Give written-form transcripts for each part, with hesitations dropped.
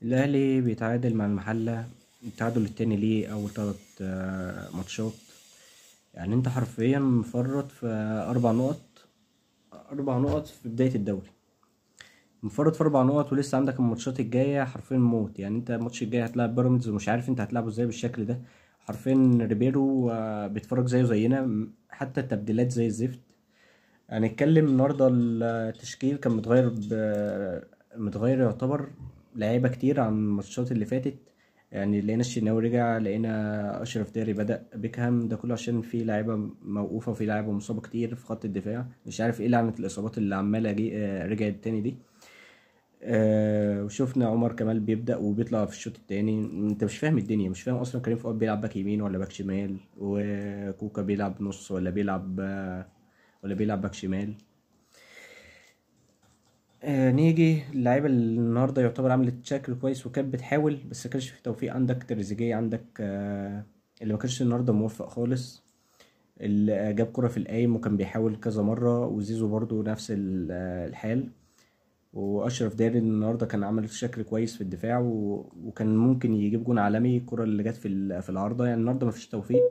الأهلي بيتعادل مع المحلة. التعادل التاني ليه أول تلات ماتشات. يعني انت حرفيا مفرط في 4 نقط. 4 نقط في بداية الدوري. مفرط في 4 نقط ولسه عندك الماتشات الجاية حرفيا موت. يعني انت الماتش الجاي هتلعب بيراميدز ومش عارف انت هتلعبه ازاي بالشكل ده. حرفيا ريبيرو بيتفرج زيه زينا، حتى التبديلات زي الزفت. هنتكلم النهارده التشكيل كان متغير يعتبر لعيبة كتير عن الماتشات اللي فاتت. يعني لقينا الشناوي رجع، لقينا أشرف داري بدأ، بيكهام، ده كله عشان في لعيبة موقوفة وفي لعيبة مصابة كتير في خط الدفاع. مش عارف ايه لعنة الإصابات اللي عمالة رجعت تاني دي. وشفنا عمر كمال بيبدأ وبيطلع في الشوط التاني. انت مش فاهم الدنيا، مش فاهم اصلا كريم فؤاد بيلعب باك يمين ولا باك شمال، وكوكا بيلعب نص ولا بيلعب باك شمال. نيجي اللعيبه اللي النهارده يعتبر عملت شكل كويس وكانت بتحاول، بس كانش في توفيق. عندك تريزيجيه، عندك اللي ما كانش النهارده موفق خالص، اللي جاب كرة في القايم وكان بيحاول كذا مرة، وزيزو برضو نفس الحال. واشرف داري النهارده كان عمل شكل كويس في الدفاع وكان ممكن يجيب جون عالمي. الكرة اللي جت في العارضة. يعني النهارده مفيش توفيق.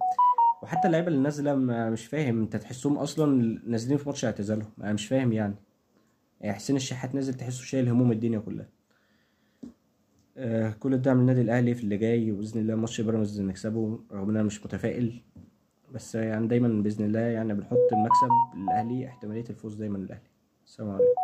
وحتى اللعيبه اللي نازله مش فاهم، انت تحسهم اصلا نازلين في ماتش اعتزالهم. انا مش فاهم يعني حسين الشحات نازل تحسه شايل هموم الدنيا كلها. كل الدعم للنادي الاهلي في اللي جاي، وباذن الله ماتش بيراميدز نكسبه رغم ان انا مش متفائل. بس يعني دايما باذن الله يعني بنحط المكسب للاهلي، احتماليه الفوز دايما للاهلي. السلام عليكم.